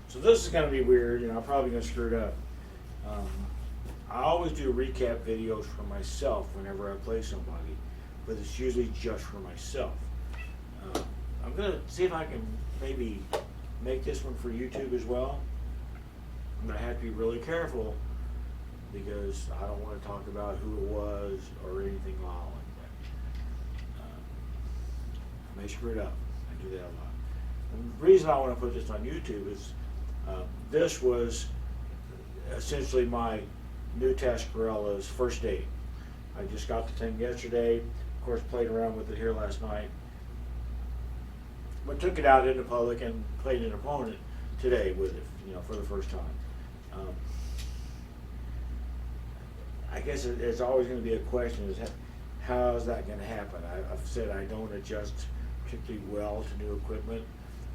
So this is going to be weird, I'm probably going to screw it up. Um, I always do recap videos for myself whenever I play somebody, but it's usually just for myself. I'm going to see if I can maybe make this one for YouTube as well. I'm going to have to be really careful because I don't want to talk about who it was or anything like that. I may screw it up. I do that a lot. And the reason I want to put this on YouTube is this was essentially my new Tascarella's first date. I just got the thing yesterday. Of course, played around with it here last night. But took it out into public and played an opponent today with it, for the first time. I guess it's always going to be a question: is how is that going to happen? I've said I don't adjust particularly well to new equipment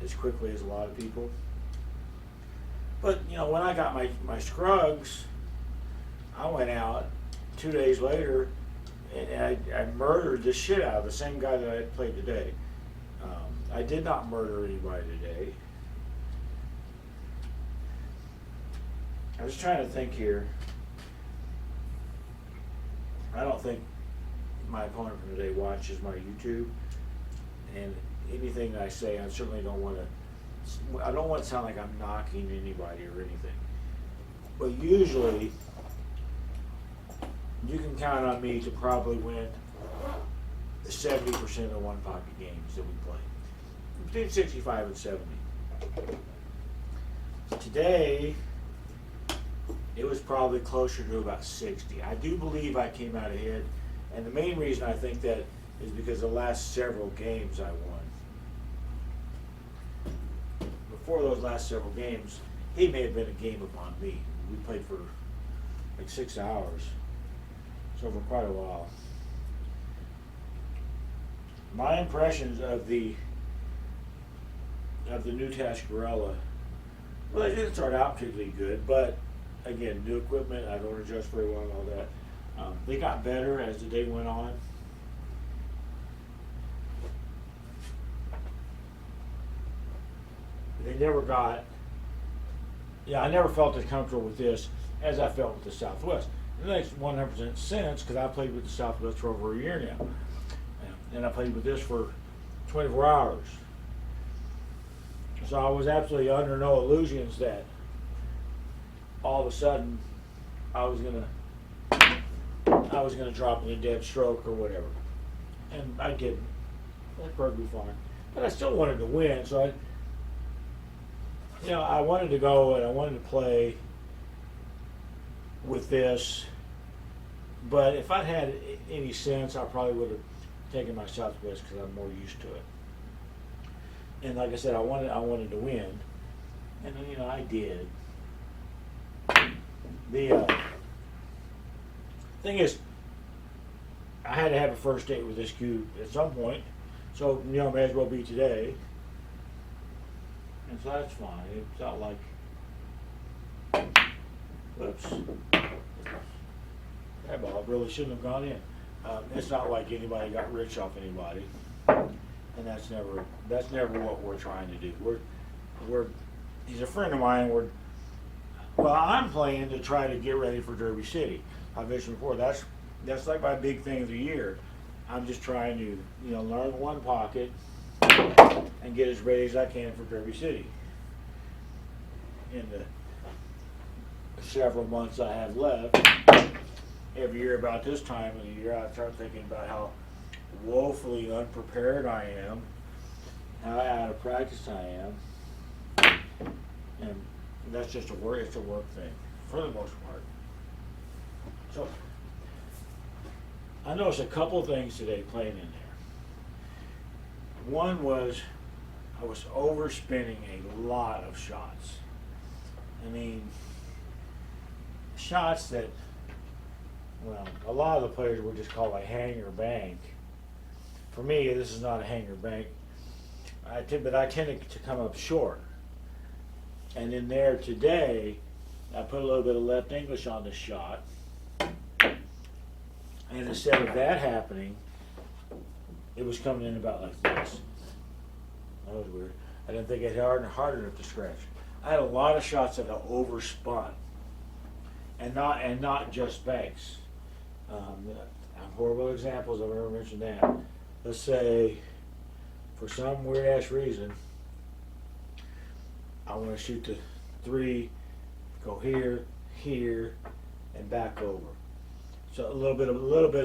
as quickly as a lot of people. But when I got my Scruggs, I went out 2 days later and I murdered the shit out of the same guy that I had played today. I did not murder anybody today. I was trying to think here. I don't think my opponent from today watches my YouTube, and anything I say, I certainly don't want to. I don't want to sound like I'm knocking anybody or anything. But usually, you can count on me to probably win 70% of the one pocket games that we play, between 65 and 70. Today, it was probably closer to about 60. I do believe I came out ahead, and the main reason I think that is because the last several games I won. Before those last several games, he may have been a game upon me. We played for like 6 hours, so for quite a while. My impressions of the new Tascarella, well, they didn't start out particularly good, but again, new equipment, I don't adjust very well and all that. They got better as the day went on. They never got, I never felt as comfortable with this as I felt with the Southwest. It makes 100% sense because I played with the Southwest for over a year now. And I played with this for 24 hours. So I was absolutely under no illusions that all of a sudden I was gonna drop in a dead stroke or whatever. And I didn't. That's perfectly fine. But I still wanted to win, so I wanted to go and I wanted to play with this. But if I'd had any sense, I probably would have taken my Southwest because I'm more used to it. And like I said, I wanted to win, and then I did. The thing is, I had to have a first date with this cube at some point, so may as well be today. And so that's fine. It's not like, whoops, that ball really shouldn't have gone in. It's not like anybody got rich off anybody, and that's never what we're trying to do. He's a friend of mine. I'm playing to try to get ready for Derby City. I've mentioned before, that's like my big thing of the year. I'm just trying to learn one pocket and get as ready as I can for Derby City. In the several months I have left, every year about this time of the year, I start thinking about how woefully unprepared I am, how out of practice I am, and that's just it's a work thing for the most part. So I noticed a couple things today playing in there. One was I was overspinning a lot of shots. I mean, shots that, a lot of the players would just call a hanger bank. For me, this is not a hanger bank. But I tended to come up short. And in there today, I put a little bit of left English on this shot. And instead of that happening, it was coming in about like this. That was weird. I didn't think it hard enough to scratch. I had a lot of shots that are overspun, and not just banks. Horrible examples. I've never mentioned that. Let's say, for some weird ass reason, I want to shoot the 3, go here, here, and back over. So a little bit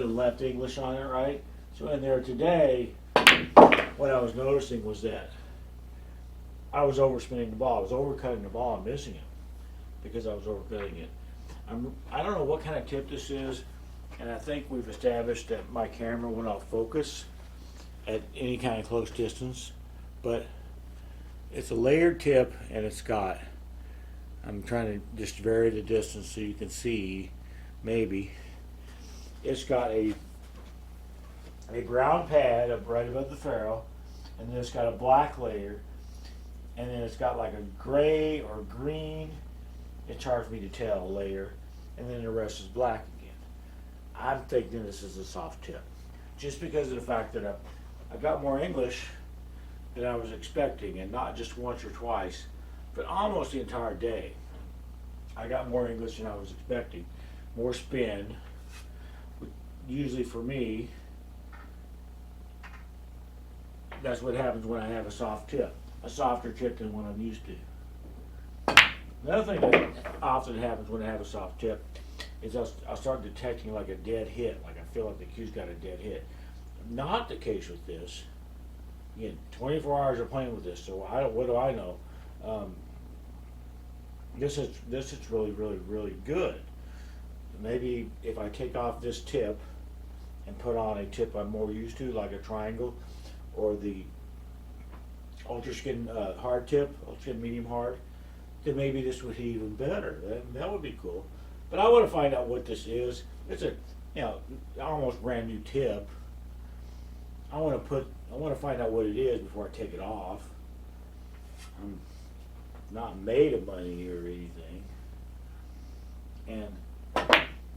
of left English on it, right? So in there today, what I was noticing was that I was overspinning the ball. I was overcutting the ball and missing it because I was overcutting it. I don't know what kind of tip this is, and I think we've established that my camera will not focus at any kind of close distance, but it's a layered tip, and I'm trying to just vary the distance so you can see, maybe. It's got a brown pad up right above the ferrule, and then it's got a black layer, and then it's got like a gray or green, it's hard for me to tell, layer, and then the rest is black again. I'm thinking this is a soft tip, just because of the fact that I got more English than I was expecting, and not just once or twice, but almost the entire day. I got more English than I was expecting, more spin. Usually for me, that's what happens when I have a soft tip, a softer tip than what I'm used to. Another thing that often happens when I have a soft tip is I'll start detecting like a dead hit, like I feel like the cue's got a dead hit. Not the case with this. Again, 24 hours of playing with this, so what do I know? This is really, really, really good. Maybe if I take off this tip and put on a tip I'm more used to, like a triangle, or the ultra skin hard tip, ultra skin medium hard, then maybe this would hit even better. That would be cool. But I want to find out what this is. It's a almost brand new tip. I want to find out what it is before I take it off. I'm not made of money or anything, and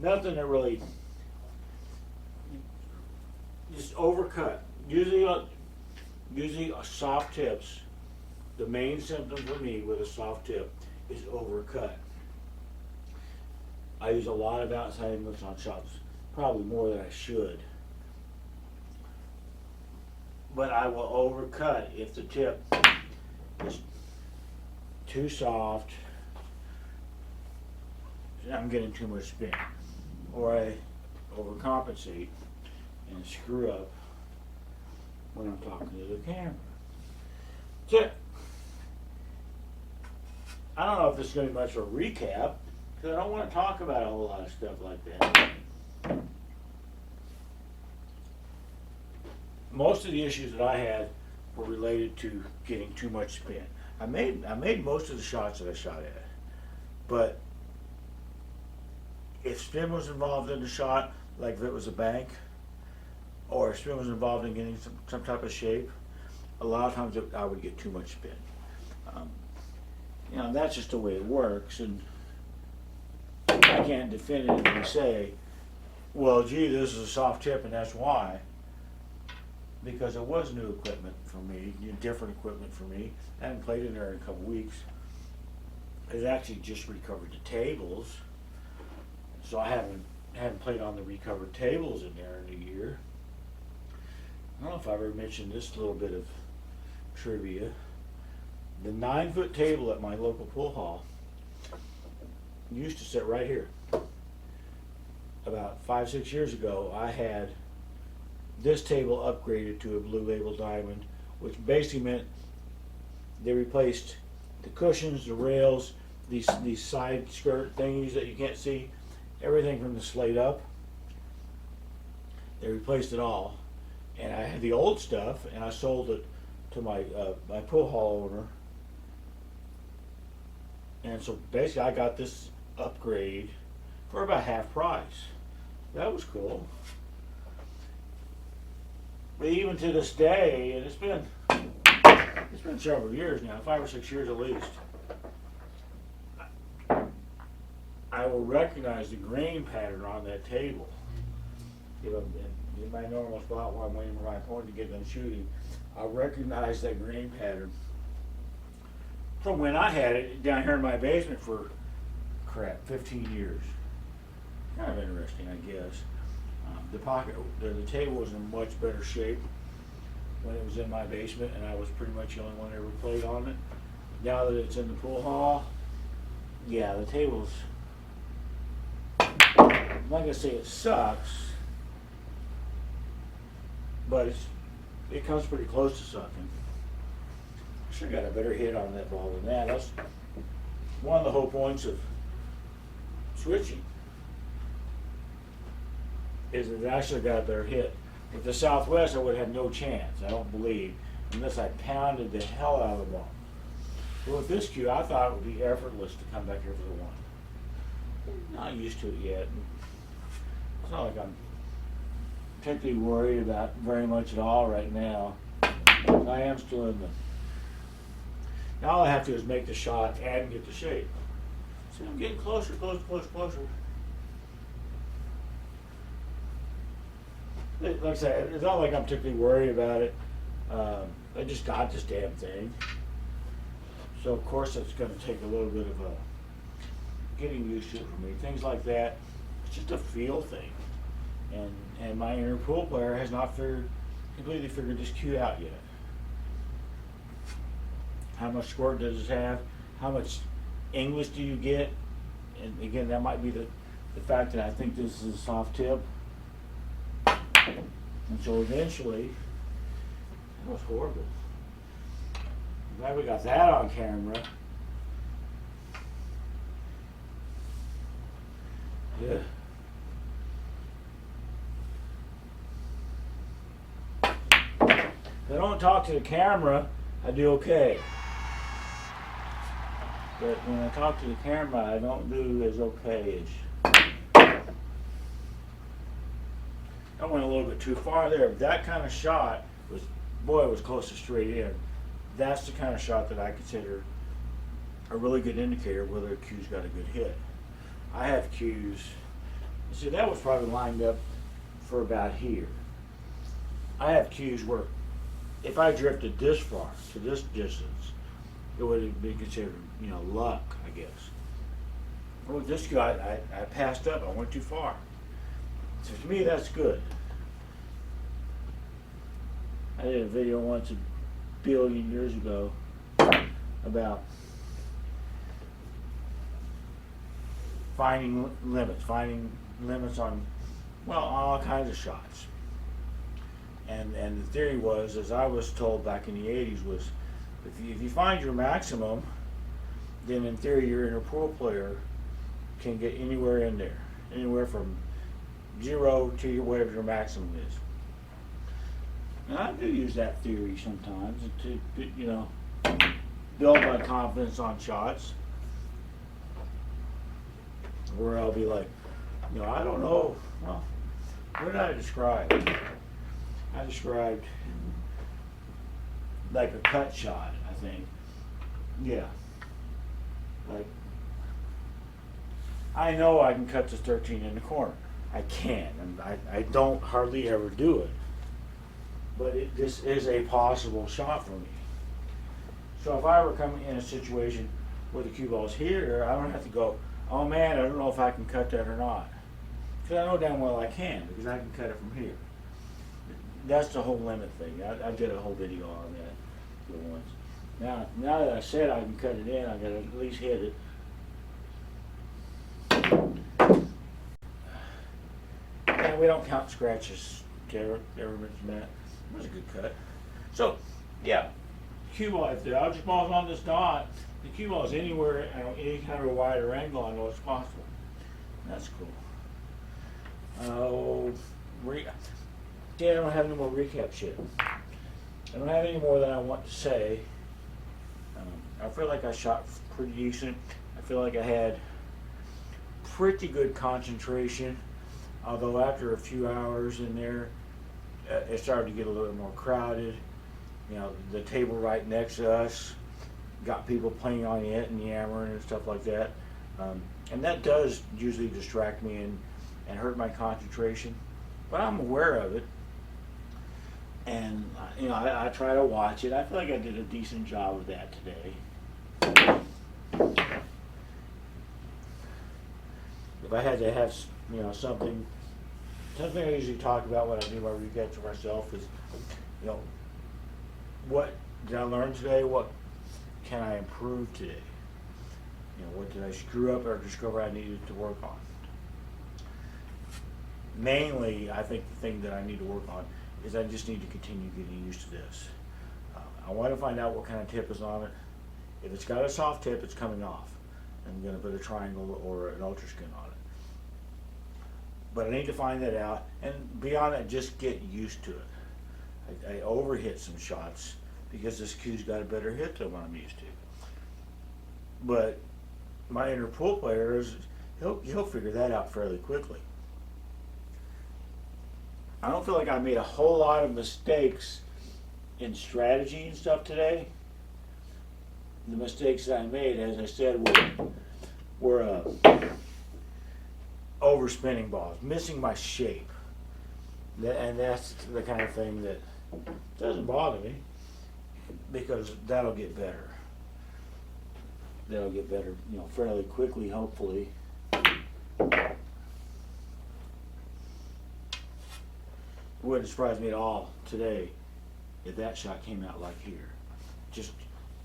nothing that really just overcut. Usually soft tips, the main symptom for me with a soft tip is overcut. I use a lot of outside English on shots, probably more than I should. But I will overcut if the tip is too soft, I'm getting too much spin, or I overcompensate and screw up when I'm talking to the camera. So, I don't know if this is going to be much of a recap, because I don't want to talk about a whole lot of stuff like that. Most of the issues that I had were related to getting too much spin. I made most of the shots that I shot at, but if spin was involved in the shot, like if it was a bank, or if spin was involved in getting some type of shape, a lot of times I would get too much spin. That's just the way it works, and I can't definitively say, well, gee, this is a soft tip and that's why. Because it was new equipment for me, different equipment for me. I hadn't played in there in a couple weeks. I actually just recovered the tables, so I haven't played on the recovered tables in there in a year. I don't know if I ever mentioned this little bit of trivia. The 9-foot table at my local pool hall used to sit right here. About 5-6 years ago, I had this table upgraded to a blue label diamond, which basically meant they replaced the cushions, the rails, these side skirt thingies that you can't see, everything from the slate up. They replaced it all, and I had the old stuff, and I sold it to my pool hall owner. And so basically, I got this upgrade for about half price. That was cool. But even to this day, and it's been several years now, 5 or 6 years at least, I will recognize the grain pattern on that table. In my normal spot while I'm waiting for my opponent to get done shooting, I'll recognize that grain pattern from when I had it down here in my basement for, crap, 15 years. Kind of interesting, I guess. The table was in much better shape when it was in my basement, and I was pretty much the only one that ever played on it. Now that it's in the pool hall, yeah, the table's, I'm not gonna say it sucks, but it comes pretty close to sucking. Should have got a better hit on that ball than that. That's one of the whole points of switching, is it actually got a better hit. With the Southwest, I would have had no chance, I don't believe, unless I pounded the hell out of the ball. But with this cue, I thought it would be effortless to come back here for the one. Not used to it yet. It's not like I'm particularly worried about very much at all right now. I am still in the. Now all I have to do is make the shot and get the shape. See, I'm getting closer, closer. Like I said, it's not like I'm particularly worried about it. I just got this damn thing. So of course it's going to take a little bit of getting used to it for me. Things like that, it's just a feel thing. And my inner pool player has not completely figured this cue out yet. How much squirt does it have? How much English do you get? And again, that might be the fact that I think this is a soft tip. And so eventually, that was horrible. I'm glad we got that on camera. Yeah. If I don't talk to the camera, I do okay. But when I talk to the camera, I don't do as okay-ish. I went a little bit too far there. That kind of shot was, boy, it was close to straight in. That's the kind of shot that I consider a really good indicator whether a cue's got a good hit. I have cues. See, that was probably lined up for about here. I have cues where if I drifted this far to this distance, it would be considered, luck, I guess. Well, with this cue, I passed up. I went too far. So to me, that's good. I did a video once a billion years ago about finding limits on, well, all kinds of shots. And the theory was, as I was told back in the 80s, was if you find your maximum, then in theory your inner pool player can get anywhere in there, anywhere from 0 to whatever your maximum is. And I do use that theory sometimes to build my confidence on shots, where I'll be like, I don't know. Well, what did I describe? I described like a cut shot, I think. Yeah. Like, I know I can cut this 13 in the corner. I can, and I don't hardly ever do it. But this is a possible shot for me. So if I were coming in a situation where the cue ball's here, I don't have to go, oh man, I don't know if I can cut that or not. Because I know damn well I can, because I can cut it from here. That's the whole limit thing. I did a whole video on that once. Now that I said I can cut it in, I got to at least hit it. And we don't count scratches. Ever mentioned that? It was a good cut. So, yeah, cue ball. If the object ball's on this dot, the cue ball is anywhere at any kind of a wider angle. I know it's possible. That's cool. Oh, I don't have any more recap shit. I don't have any more that I want to say. I feel like I shot pretty decent. I feel like I had pretty good concentration, although after a few hours in there, it started to get a little bit more crowded. The table right next to us got people playing on it and yammering and stuff like that. And that does usually distract me and hurt my concentration, but I'm aware of it. And I try to watch it. I feel like I did a decent job of that today. if I had to have, something I usually talk about when I do my recaps for myself is, you know, what did I learn today? What can I improve today? What did I screw up or discover I needed to work on? Mainly, I think the thing that I need to work on is I just need to continue getting used to this. I want to find out what kind of tip is on it. If it's got a soft tip, it's coming off. I'm going to put a triangle or an ultra skin on it. But I need to find that out, and beyond that, just get used to it. I overhit some shots because this cue's got a better hit than what I'm used to. But my inner pool player he'll figure that out fairly quickly. I don't feel like I made a whole lot of mistakes in strategy and stuff today. The mistakes that I made, as I said, were overspinning balls, missing my shape. And that's the kind of thing that doesn't bother me, because that'll get better. That'll get better, fairly quickly, hopefully. It wouldn't surprise me at all today if that shot came out like here. Just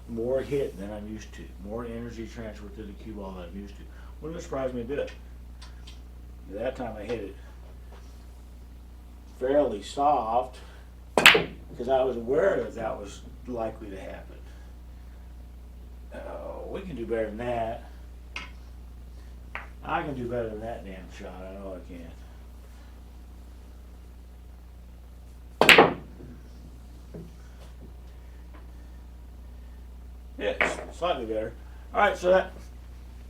more hit than I'm used to. More energy transfer to the cue ball than I'm used to. Wouldn't surprise me a bit. That time I hit it fairly soft because I was aware that was likely to happen. Oh, we can do better than that. I can do better than that damn shot. I know I can. Yeah, slightly better. All right, so that,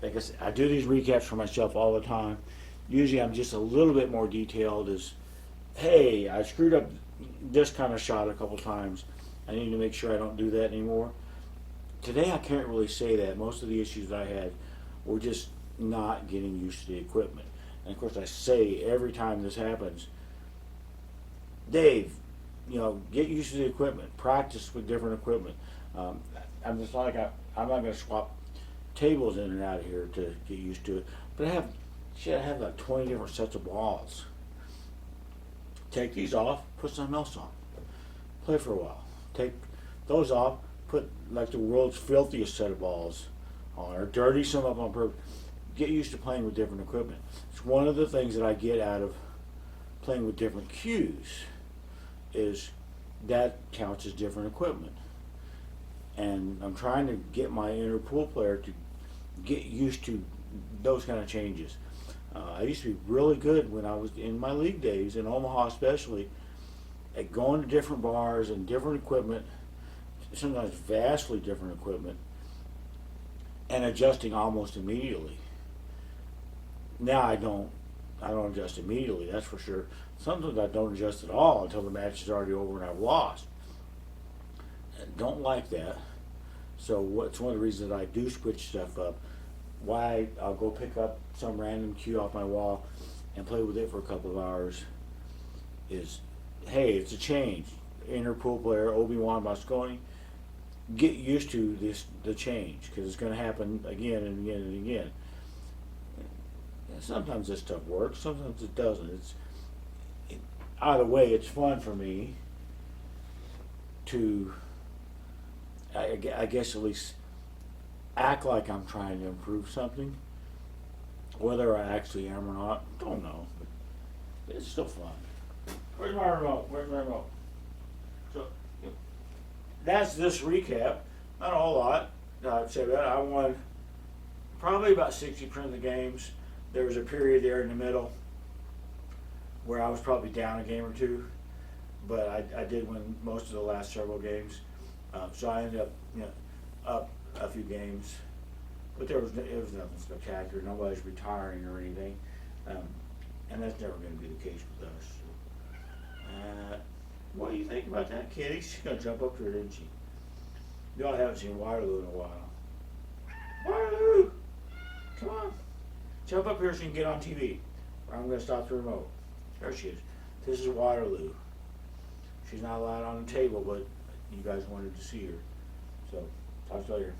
like I said, I do these recaps for myself all the time. Usually I'm just a little bit more detailed as, hey, I screwed up this kind of shot a couple times. I need to make sure I don't do that anymore. Today I can't really say that. Most of the issues I had were just not getting used to the equipment. And of course I say every time this happens, Dave, get used to the equipment. Practice with different equipment. I'm just like, I'm not going to swap tables in and out of here to get used to it. But I have like 20 different sets of balls. Take these off, put something else on. Play for a while. Take those off, put like the world's filthiest set of balls on, or dirty some up on purpose. Get used to playing with different equipment. It's one of the things that I get out of playing with different cues, is that counts as different equipment. And I'm trying to get my inner pool player to get used to those kind of changes. I used to be really good when I was in my league days, in Omaha especially, at going to different bars and different equipment, sometimes vastly different equipment, and adjusting almost immediately. Now I don't adjust immediately, that's for sure. Sometimes I don't adjust at all until the match is already over and I've lost. Don't like that. So it's one of the reasons that I do switch stuff up. Why I'll go pick up some random cue off my wall and play with it for a couple of hours is, hey, it's a change. Inner pool player, Obi-Wan Mosconi, get used to the change, because it's going to happen again and again and again. And sometimes this stuff works, sometimes it doesn't. Either way, it's fun for me to, I guess, at least act like I'm trying to improve something. Whether I actually am or not, don't know. But it's still fun. Where's my remote? So that's this recap. Not a whole lot. I'd say that I won probably about 60% of the games. There was a period there in the middle where I was probably down a game or two, but I did win most of the last several games. So I ended up, up a few games, but it was nothing spectacular. Nobody's retiring or anything, and that's never going to be the case with us. What do you think about that, Kitty? She's going to jump up here, didn't she? Y'all haven't seen Waterloo in a while. Waterloo! Come on. Jump up here so you can get on TV. Or I'm going to stop the remote. There she is. This is Waterloo. She's not allowed on the table, but you guys wanted to see her. So, talk to you later.